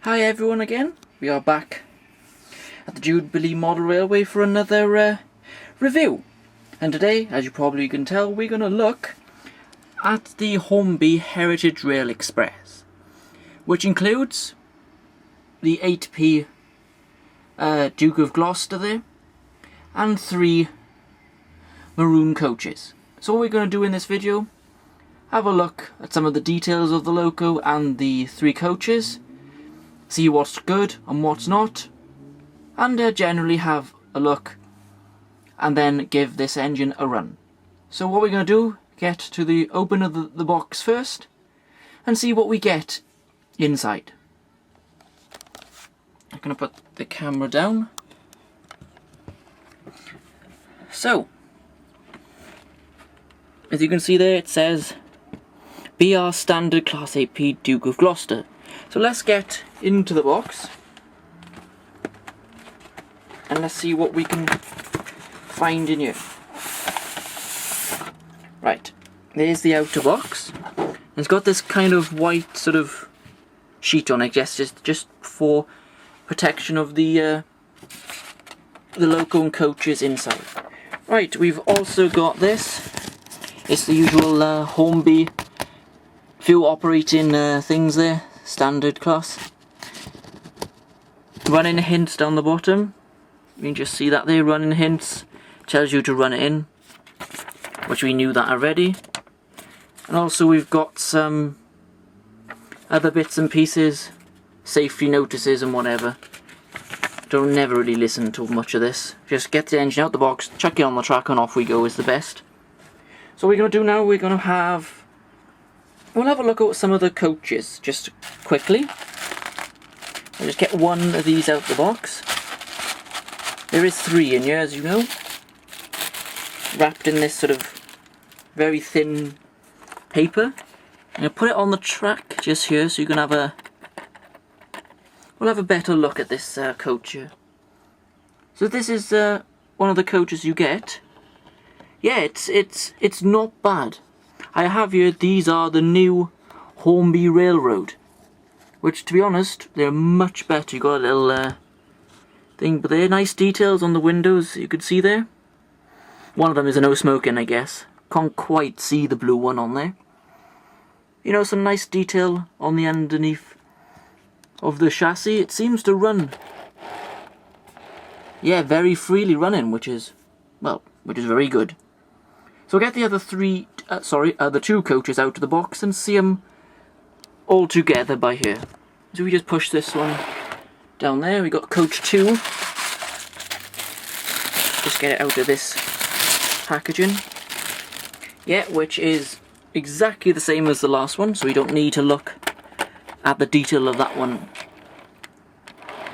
Hi everyone again, we are back at the Jubilee Model Railway for another review. And today, as you probably can tell, we're going to look at the Hornby Heritage Rail Express, which includes the 8p Duke of Gloucester there, and 3 maroon coaches. So what we're going to do in this video, have a look at some of the details of the loco and the 3 coaches, see what's good and what's not, and generally have a look and then give this engine a run. So what we're going to do, get to the open of the box first and see what we get inside. I'm going to put the camera down. So, as you can see there, it says BR Standard Class 8P Duke of Gloucester. So let's get into the box and let's see what we can find in here. Right, there's the outer box. It's got this kind of white sort of sheet on it, just for protection of the loco and coaches inside. Right, we've also got this. It's the usual Hornby few operating things there, standard class. Running hints down the bottom. You can just see that there, running hints. Tells you to run it in, which we knew that already. And also we've got some other bits and pieces, safety notices and whatever. Don't never really listen to much of this. Just get the engine out the box, chuck it on the track and off we go is the best. So what we're going to do now, we'll have a look at some of the coaches, just quickly. I'll just get one of these out the box. There is 3 in here, as you know. Wrapped in this sort of very thin paper. I'm going to put it on the track just here so you can have a... We'll have a better look at this coach here. So this is one of the coaches you get. Yeah, it's not bad. I have here, these are the new Hornby Railroad, which to be honest, they're much better. You got a little thing, but they're nice details on the windows, you could see there. One of them is a no smoking, I guess. Can't quite see the blue one on there. You know, some nice detail on the underneath of the chassis. It seems to run, yeah, very freely running, which is very good. So we'll get the other 2 coaches out of the box and see them all together by here. So we just push this one down there. We got coach 2. Just get it out of this packaging. Yeah, which is exactly the same as the last one, so we don't need to look at the detail of that one.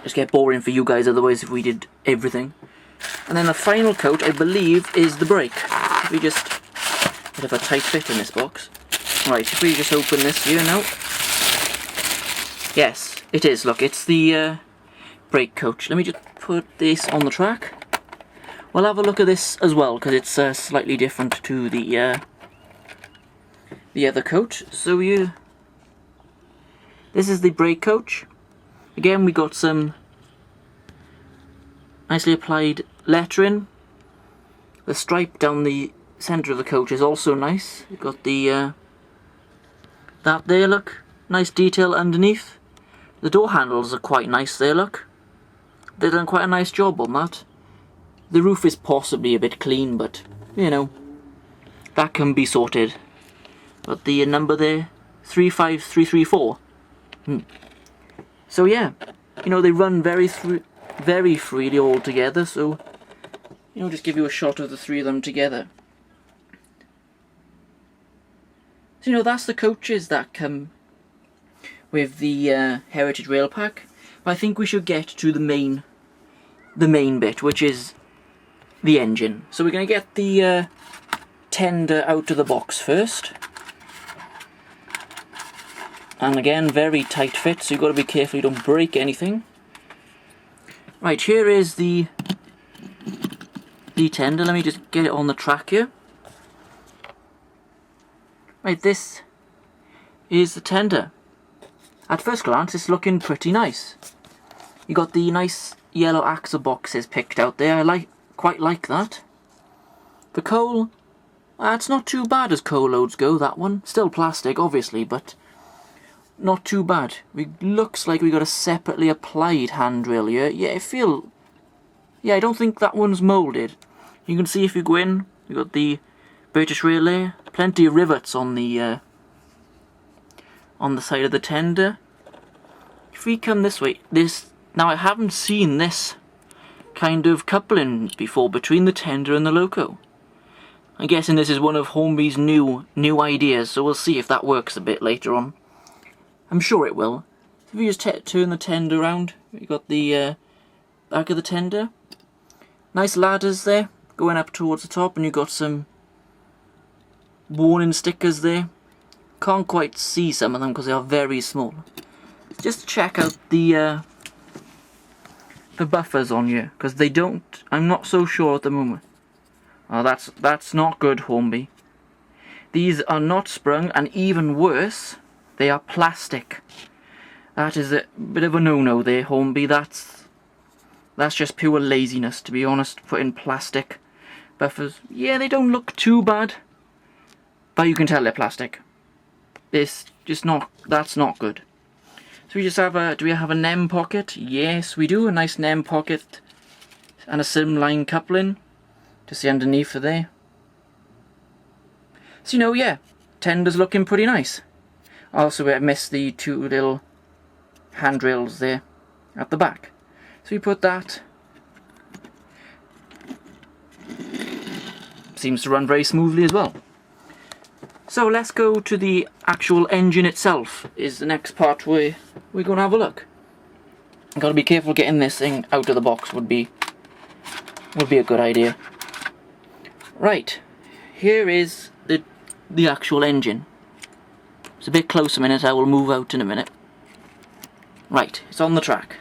Just get boring for you guys otherwise if we did everything. And then the final coat, I believe, is the brake. If we just... bit of a tight fit in this box. Right, if we just open this here now. Yes, it is. Look, it's the brake coach. Let me just put this on the track. We'll have a look at this as well, because it's slightly different to the other coach. So this is the brake coach. Again, we got some nicely applied lettering. The stripe down the centre of the coach is also nice. You've got the that there, look, nice detail underneath. The door handles are quite nice there, look. They've done quite a nice job on that. The roof is possibly a bit clean, but you know, that can be sorted. But the number there, 35334. So yeah, you know, they run very freely all together, so you know, just give you a shot of the 3 of them together. So, you know, that's the coaches that come with the Heritage Rail Pack. But I think we should get to the main bit, which is the engine. So we're going to get the tender out of the box first. And again, very tight fit, so you've got to be careful you don't break anything. Right, here is the tender. Let me just get it on the track here. Right, this is the tender. at first glance it's looking pretty nice. You got the nice yellow axle boxes picked out there. I quite like that. The coal, it's not too bad as coal loads go, that one. Still plastic, obviously, but not too bad. Looks like we got a separately applied handrail here. Yeah, I don't think that one's moulded. You can see if you go in, you got the British rail there. Plenty of rivets on the side of the tender. If we come this way, now I haven't seen this kind of coupling before between the tender and the loco. I'm guessing this is one of Hornby's new ideas, so we'll see if that works a bit later on. I'm sure it will. If you just turn the tender around, you got the back of the tender. Nice ladders there, going up towards the top, and you've got some warning stickers there. Can't quite see some of them because they are very small. Just check out the buffers on here, because they don't. I'm not so sure at the moment. Oh, that's not good, Hornby. These are not sprung, and even worse, they are plastic. That is a bit of a no-no there, Hornby. That's just pure laziness, to be honest. Putting plastic buffers. Yeah, they don't look too bad, but you can tell they're plastic. It's just not. That's not good. So we just have do we have a NEM pocket? Yes, we do. A nice NEM pocket and a slimline coupling. Just the underneath of there. So yeah, tender's looking pretty nice. Also, I missed the two little handrails there at the back. So we put that. Seems to run very smoothly as well. So let's go to the actual engine itself, is the next part where we're going to have a look. I've got to be careful getting this thing out of the box would be a good idea. Right, here is the actual engine. It's a bit close a minute, I will move out in a minute. Right, it's on the track.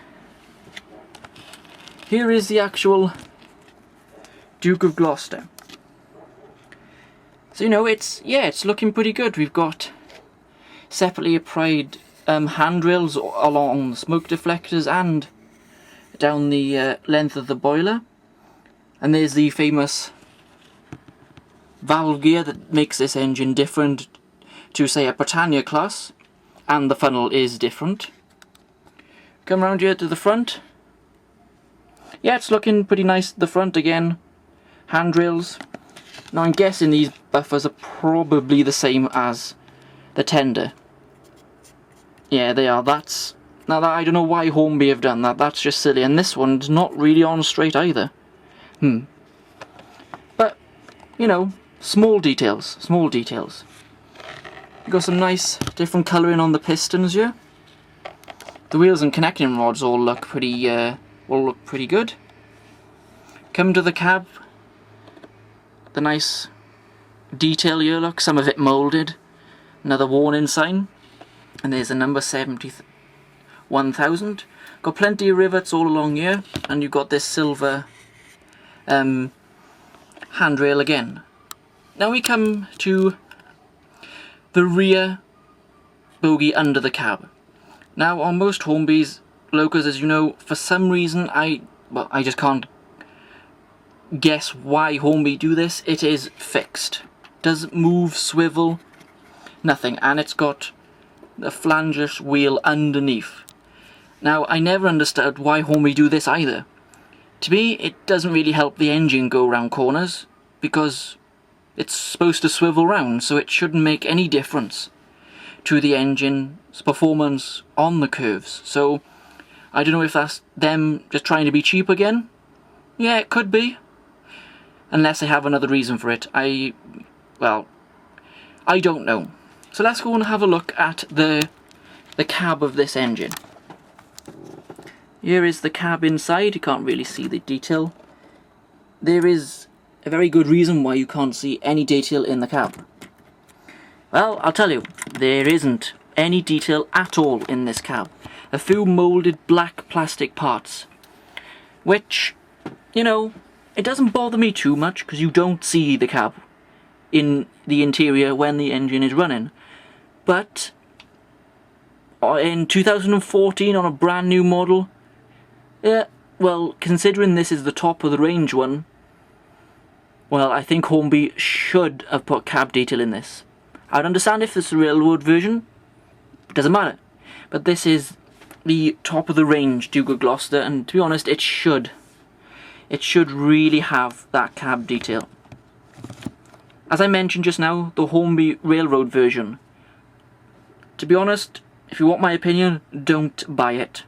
Here is the actual Duke of Gloucester. So it's looking pretty good. We've got separately applied handrails along the smoke deflectors and down the length of the boiler. And there's the famous valve gear that makes this engine different to, say, a Britannia class, and the funnel is different. Come round here to the front. Yeah, it's looking pretty nice. The front again, handrails. Now I'm guessing these buffers are probably the same as the tender. Yeah, they are. I don't know why Hornby have done that. That's just silly. And this one's not really on straight either. But small details. Small details. You've got some nice different colouring on the pistons here. The wheels and connecting rods all look pretty good. Come to the cab. The nice detail here, look, some of it moulded. Another warning sign. And there's a number 71,000. Got plenty of rivets all along here. And you've got this silver handrail again. Now we come to the rear bogie under the cab. Now on most Hornby's locos, as you know, for some reason I just can't guess why Hornby do this. It is fixed. Doesn't move, swivel, nothing. And it's got a flangeless wheel underneath. Now I never understood why Hornby do this either. To me, it doesn't really help the engine go round corners, because it's supposed to swivel round, so it shouldn't make any difference to the engine's performance on the curves. So I don't know if that's them just trying to be cheap again. Yeah, it could be. Unless they have another reason for it. I don't know. So let's go and have a look at the cab of this engine. Here is the cab inside. You can't really see the detail. There is a very good reason why you can't see any detail in the cab. Well, I'll tell you, there isn't any detail at all in this cab. A few moulded black plastic parts, which, it doesn't bother me too much because you don't see the cab in the interior when the engine is running. But in 2014 on a brand new model. Yeah, well, considering this is the top of the range one, well, I think Hornby should have put cab detail in this. I'd understand if this is a railroad version, it doesn't matter. But this is the top of the range Duke of Gloucester, and to be honest, it should really have that cab detail. As I mentioned just now, the Hornby railroad version, to be honest, if you want my opinion, don't buy it.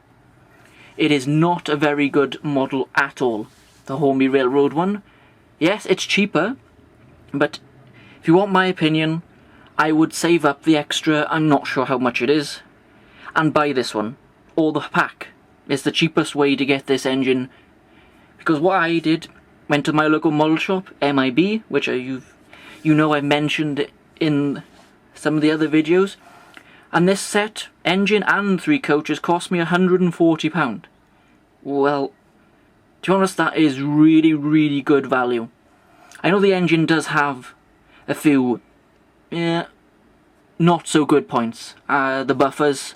It is not a very good model at all, the Hornby railroad one. Yes, it's cheaper, but if you want my opinion, I would save up the extra, I'm not sure how much it is, and buy this one, or the pack. It's the cheapest way to get this engine, because what I did, went to my local model shop, MIB, which you know I've mentioned in some of the other videos, and this set, engine and 3 coaches, cost me £140. Well, to be honest, that is really, really good value. I know the engine does have a few, not so good points. The buffers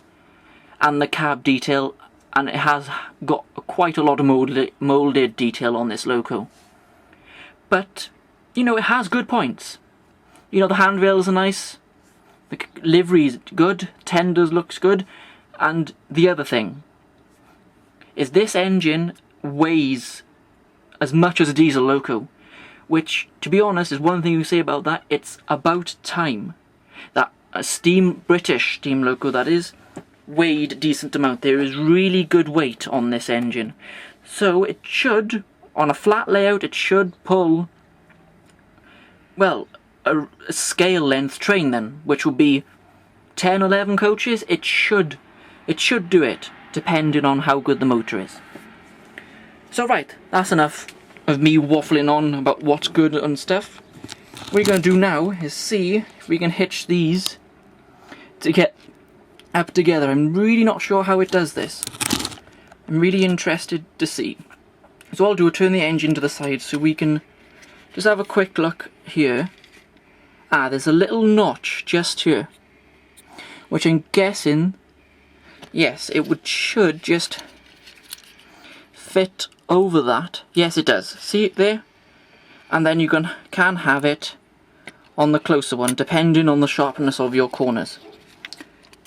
and the cab detail, and it has got quite a lot of moulded detail on this loco. But, you know, it has good points. You know, the handrails are nice, the livery is good, tenders looks good, and the other thing is this engine weighs as much as a diesel loco, which, to be honest, is one thing you say about that. It's about time that a British steam loco, that is, weighed a decent amount. There is really good weight on this engine, so it should, on a flat layout, it should pull, well, a scale length train then, which would be 10-11 coaches. It should do it, depending on how good the motor is. So right, that's enough of me waffling on about what's good and stuff. What we're going to do now is see if we can hitch these to get up together. I'm really not sure how it does this. I'm really interested to see. So I'll do is turn the engine to the side so we can just have a quick look here. Ah, there's a little notch just here, which I'm guessing, yes, should just fit over that. Yes, it does. See it there? And then you can have it on the closer one, depending on the sharpness of your corners.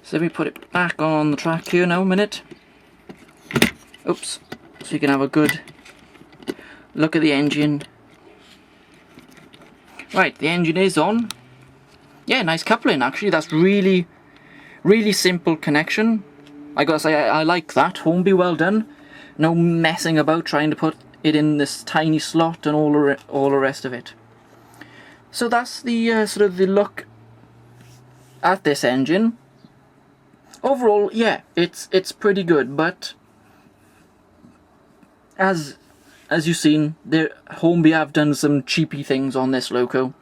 So let me put it back on the track here now a minute. Oops. So you can have a good look at the engine. Right, the engine is on. Yeah, nice coupling actually. That's really, really simple connection. I gotta say, I like that. Hornby, well done. No messing about trying to put it in this tiny slot and all the rest of it. So that's the sort of the look at this engine. Overall, yeah, it's pretty good, but as you've seen, Hornby have done some cheapy things on this loco.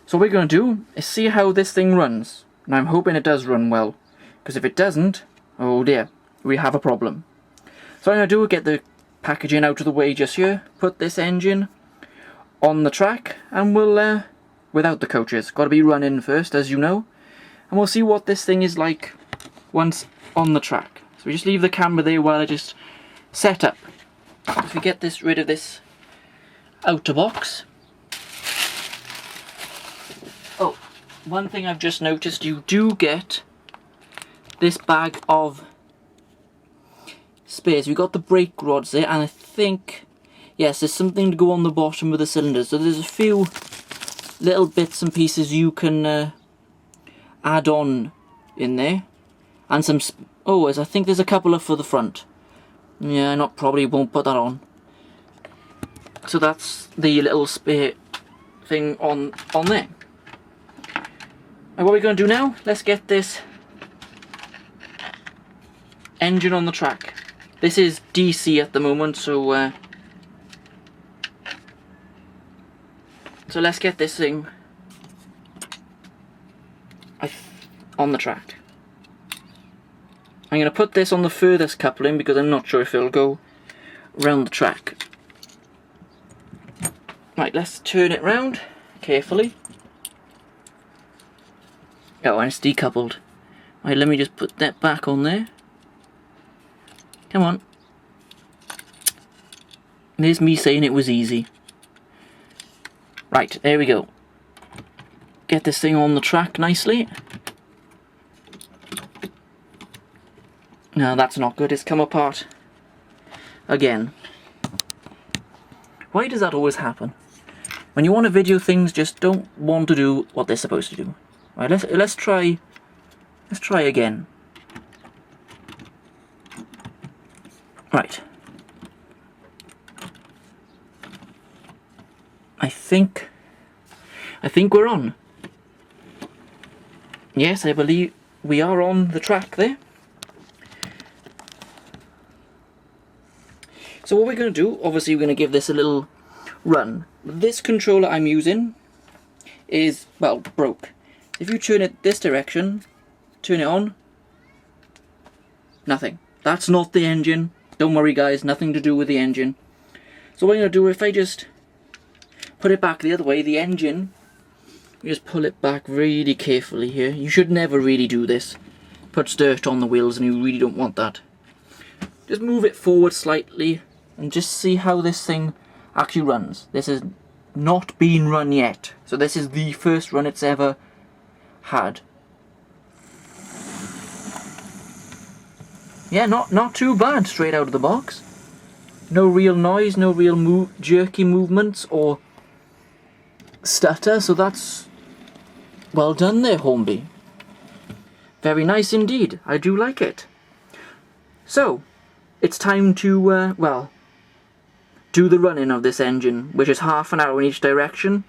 So what we're going to do is see how this thing runs. And I'm hoping it does run well, because if it doesn't, oh dear, we have a problem. So what I'm going to do is get the packaging out of the way just here, put this engine on the track, and we'll, without the coaches, got to be running first, as you know, and we'll see what this thing is like once on the track. So we just leave the camera there while I just set up. If we get rid of this outer box. Oh, one thing I've just noticed, you do get this bag of spares. We've got the brake rods there, and I think, yes, there's something to go on the bottom of the cylinder. So there's a few little bits and pieces you can add on in there. And some, I think there's a couple for the front. Yeah, I probably won't put that on. So that's the little spare thing on there. And what we're going to do now, let's get this engine on the track. This is DC at the moment, so let's get this thing on the track. I'm going to put this on the furthest coupling because I'm not sure if it'll go around the track. Right, let's turn it round carefully. Oh, and it's decoupled. Right, let me just put that back on there. Come on. There's me saying it was easy. Right, there we go. Get this thing on the track nicely. No, that's not good. It's come apart again. Why does that always happen? When you want to video things, just don't want to do what they're supposed to do. Right, let's try again. Right. I think we're on. Yes, I believe we are on the track there. So what we're going to do, obviously we're going to give this a little run. This controller I'm using is, well, broke. If you turn it this direction, turn it on, nothing. That's not the engine. Don't worry guys, nothing to do with the engine. So what I'm going to do, if I just put it back the other way, the engine, you just pull it back really carefully here. You should never really do this. Puts dirt on the wheels and you really don't want that. Just move it forward slightly and just see how this thing actually runs. This has not been run yet. So this is the first run it's ever had. Yeah, not too bad straight out of the box. No real noise, no real jerky movements or stutter, so that's well done there, Hornby. Very nice indeed. I do like it. So, it's time to, well, do the running of this engine, which is half an hour in each direction.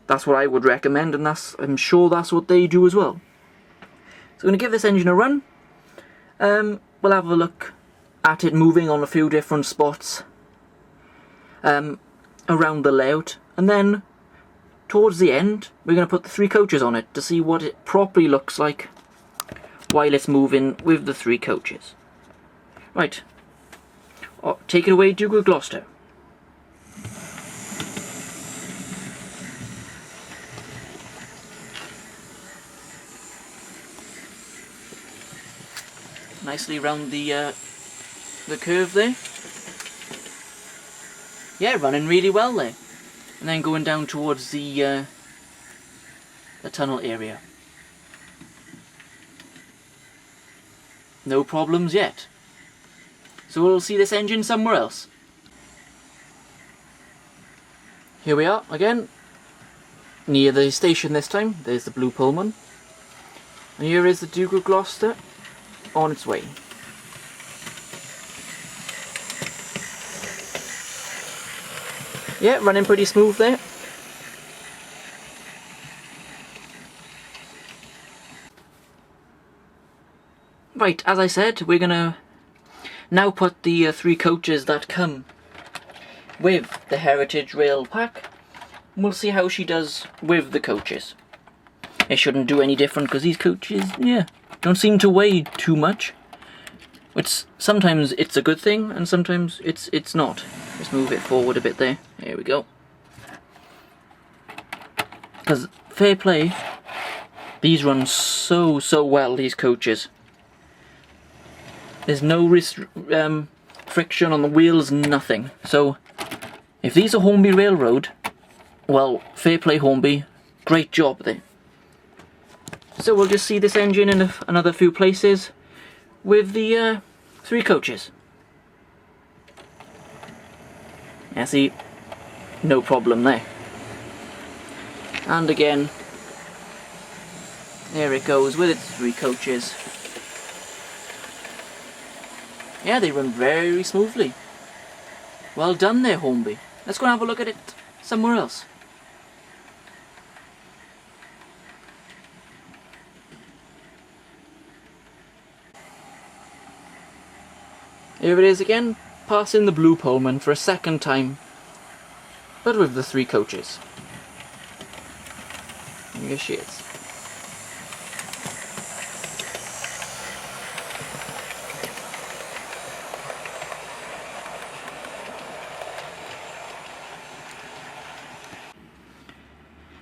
That's what I would recommend, and I'm sure that's what they do as well. So I'm going to give this engine a run. We'll have a look at it moving on a few different spots around the layout, and then towards the end we're going to put the 3 coaches on it to see what it properly looks like while it's moving with the 3 coaches. Right, take it away, Duke of Gloucester. Nicely round the curve there. Yeah, running really well there. And then going down towards the tunnel area. No problems yet. So we'll see this engine somewhere else. Here we are again, near the station this time. There's the blue Pullman. And here is the Duke of Gloucester on its way. Yeah, running pretty smooth there. Right, as I said, we're gonna now put the 3 coaches that come with the Heritage Rail pack. We'll see how she does with the coaches. It shouldn't do any different because these coaches, yeah, don't seem to weigh too much. Which sometimes it's a good thing and sometimes it's not. Let's move it forward a bit there. There we go. Because fair play, these run so well, these coaches. There's no friction on the wheels, nothing. So if these are Hornby Railroad, well, fair play Hornby, great job there. So we'll just see this engine in another few places with the 3 coaches. Yeah, see, no problem there. And again, there it goes with its 3 coaches. Yeah, they run very smoothly. Well done there, Hornby. Let's go and have a look at it somewhere else. Here it is again, passing the blue Pullman for a second time, but with the 3 coaches. And here she is.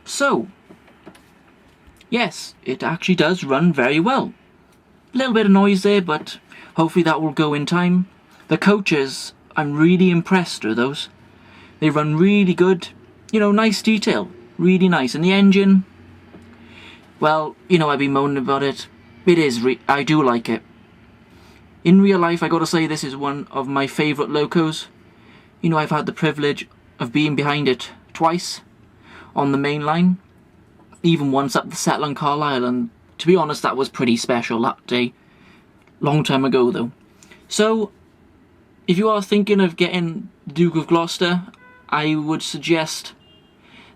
So, yes, it actually does run very well. A little bit of noise there, but hopefully that will go in time. The coaches, I'm really impressed with those. They run really good. You know, nice detail. Really nice. And the engine, well, you know, I've been moaning about it. It is, I do like it. In real life, I gotta say, this is one of my favourite locos. You know, I've had the privilege of being behind it twice on the main line. Even once up the Settle and Carlisle, and to be honest, that was pretty special that day. Long time ago, though. So, if you are thinking of getting Duke of Gloucester, I would suggest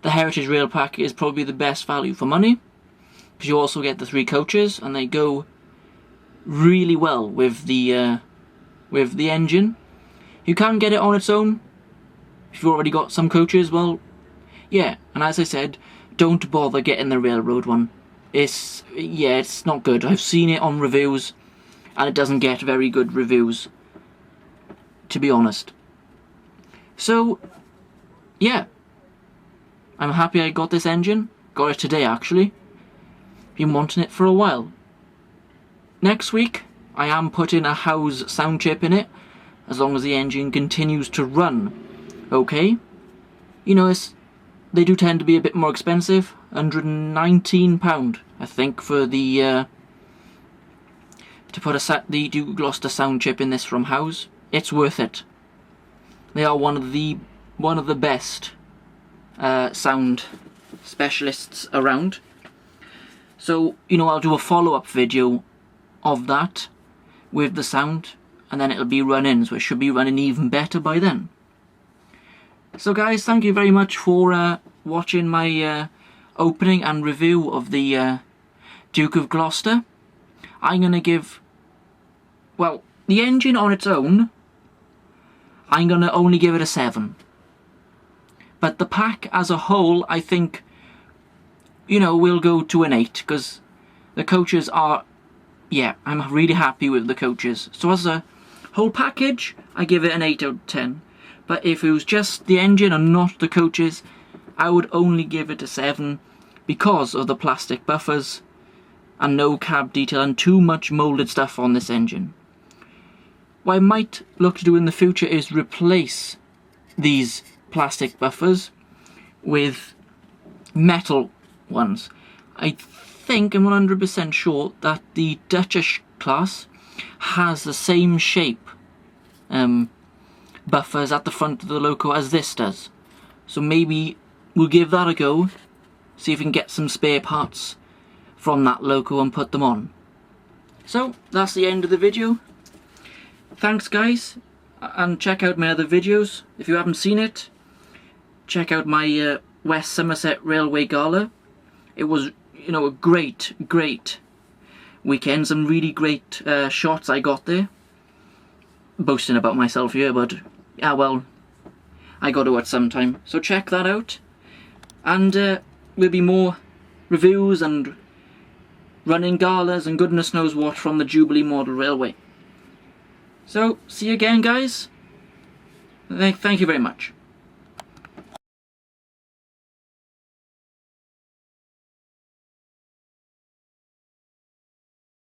the Heritage Rail Pack is probably the best value for money, because you also get the 3 coaches, and they go really well with the engine. You can get it on its own if you've already got some coaches. Well, yeah, and as I said, don't bother getting the railroad one. It's not good. I've seen it on reviews, and it doesn't get very good reviews, to be honest. So, yeah, I'm happy I got this engine. Got it today, actually. Been wanting it for a while. Next week, I am putting a Howes sound chip in it, as long as the engine continues to run. Okay? You know, they do tend to be a bit more expensive. £119, I think, for the to put the Duke Gloucester sound chip in this from Howes. It's worth it. They are one of the best sound specialists around. So, you know, I'll do a follow-up video of that with the sound, and then it'll be run-in, so it should be running even better by then. So guys, thank you very much for watching my opening and review of the Duke of Gloucester. I'm going to give, well, the engine on its own, I'm going to only give it a 7. But the pack as a whole, I think, you know, we'll go to an 8, because the coaches are, yeah, I'm really happy with the coaches. So as a whole package, I give it an 8 out of 10. But if it was just the engine and not the coaches, I would only give it a 7 because of the plastic buffers and no cab detail and too much moulded stuff on this engine. What I might look to do in the future is replace these plastic buffers with metal ones. I think I'm 100% sure that the Duchess class has the same shape buffers at the front of the loco as this does. So maybe we'll give that a go, see if we can get some spare parts from that loco and put them on. So that's the end of the video. Thanks guys, and check out my other videos. If you haven't seen it, check out my West Somerset Railway Gala. It was, you know, a great weekend, some really great shots I got there. Boasting about myself here, but yeah, well, I got to at some time. So check that out, and there'll be more reviews and running galas and goodness knows what from the Jubilee Model Railway. So see you again guys. Thank you very much.